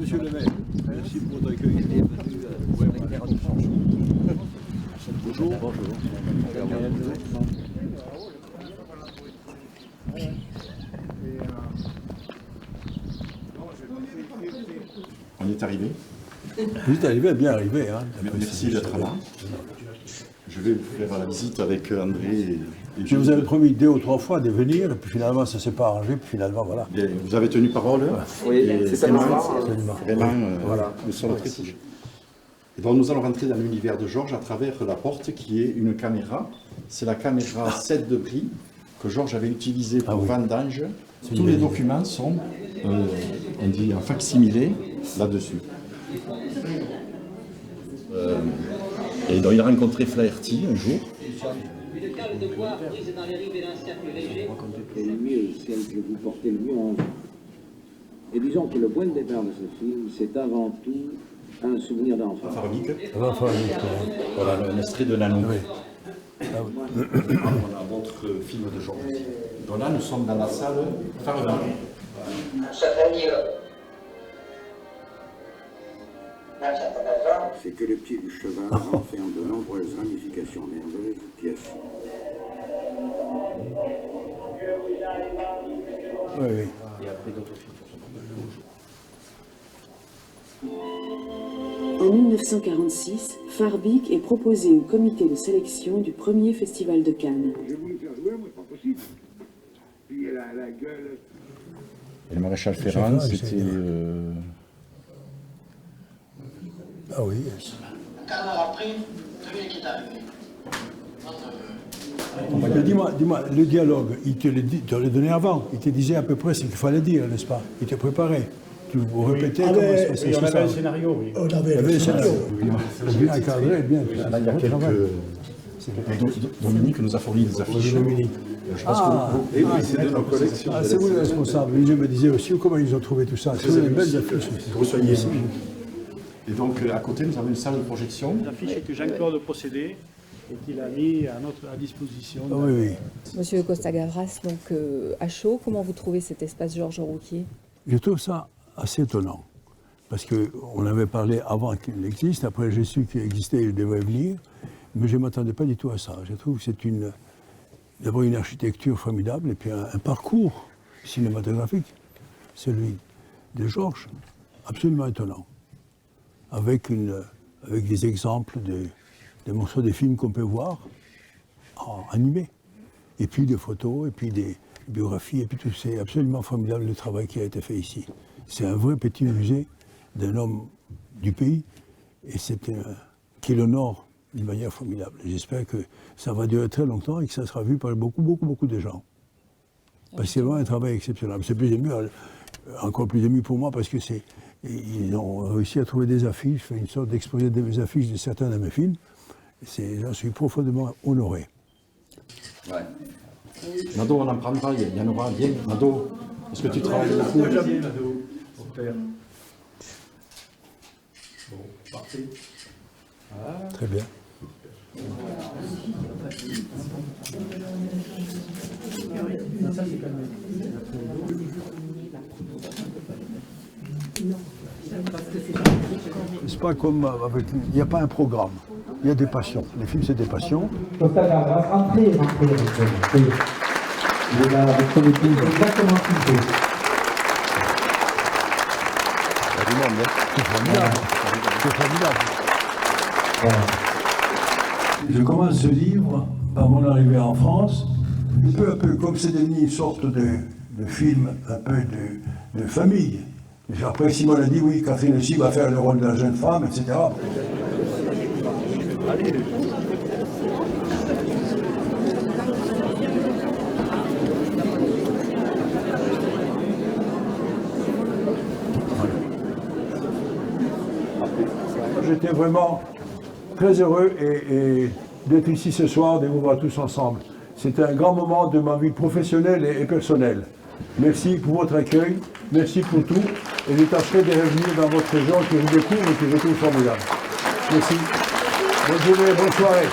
Monsieur le maire, merci pour votre accueil. Bonjour. Bonjour. On est arrivé. Vous êtes arrivé, bien arrivé. Hein. Merci d'être là. Je vais vous faire la visite avec André et Je vous avais promis 2 ou 3 fois de venir, et puis finalement ça ne s'est pas arrangé, puis finalement voilà. Bien, vous avez tenu parole. Oui, c'est ça. Vraiment, Voilà. nous sommes très touchés. Et donc nous allons rentrer dans l'univers de Georges à travers la porte qui est une caméra. C'est la caméra 7 de prix que Georges avait utilisée pour Vendange. Tous les documents sont, on dit, en facsimilé là-dessus. Et donc il a rencontré Flaherty un jour. C'est le mieux, celle que vous portez le mieux en vous. Et disons que le point de départ de ce film, c'est avant tout un souvenir d'enfant. Voilà un extrait de l'anneau. Oui. On a d'autres films de Georges. Donc là, nous sommes dans la salle Farabic. C'est que le pied du cheval renferme de nombreuses ramifications nerveuses qui assurent. Oui, oui. En 1946, Farbik est proposé au comité de sélection du premier festival de Cannes. Je voulais faire jouer, moi, c'est pas possible. Puis la gueule. Et le maréchal Ferrand, c'était... Ah oui. 4 heures après, celui qui est arrivé. Mais dis-moi, le dialogue, il te l'a donné avant, il te disait à peu près ce qu'il fallait dire, n'est-ce pas? Il te préparait. Tu vous répétais comment ça se passait. On avait un scénario, oui. On avait le scénario. Bien encadré, bien. Là, il y a Dominique nous a fourni des affiches. Dominique. Je pense que vous... c'est de nos collections. Ah, c'est vous le responsable. Je me disais aussi comment ils ont trouvé tout ça. C'est une belle affiche. Que vous soyez ici. Et donc, à côté, nous avons une salle de projection. Les affiches que Jean-Claude possédait et qu'il a mis à disposition. Oui, oui. Monsieur Costa-Gavras, donc à chaud, comment vous trouvez cet espace Georges Rouquier? Je trouve ça assez étonnant. Parce qu'on avait parlé avant qu'il existe, après j'ai su qu'il existait, il devait venir, mais je ne m'attendais pas du tout à ça. Je trouve que c'est d'abord une architecture formidable et puis un parcours cinématographique, celui de Georges, absolument étonnant. Avec des exemples des morceaux des films qu'on peut voir animés, et puis des photos, et puis des biographies, et puis tout. C'est absolument formidable le travail qui a été fait ici. C'est un vrai petit musée d'un homme du pays, et qui l'honore d'une manière formidable. J'espère que ça va durer très longtemps et que ça sera vu par beaucoup, beaucoup, beaucoup de gens. Parce que c'est vraiment un travail exceptionnel. C'est plus ému, encore plus ému pour moi, parce que ils ont réussi à trouver des affiches, fait une sorte d'exposé des affiches de certains de mes films. J'en suis profondément honoré. Ouais. Nado, on en prendra, il y en aura bien. Nado, est-ce que tu travailles beaucoup? Déjà bien, Nado, pour faire. Bon, parfait. Voilà. Très bien. Ça, c'est calmé. C'est pas comme avec... Il n'y a pas un programme. Il y a des passions. Les films, c'est des passions. Entrez. Il est là avec son équipe exactement ce qu'il faut. C'est formidable. C'est formidable. Voilà. Je commence ce livre par mon arrivée en France. Peu à peu, comme c'est devenu une sorte de film un peu de famille. Et après, Simone a dit oui, Catherine aussi va faire le rôle de la jeune femme, etc. Allez. J'étais vraiment très heureux d'être ici ce soir, de vous voir tous ensemble. C'était un grand moment de ma vie professionnelle et personnelle. Merci pour votre accueil, merci pour tout, et je tâcherai de revenir dans votre genre que je découvre et que je trouve formidable. Merci. Bonne journée, bonne soirée.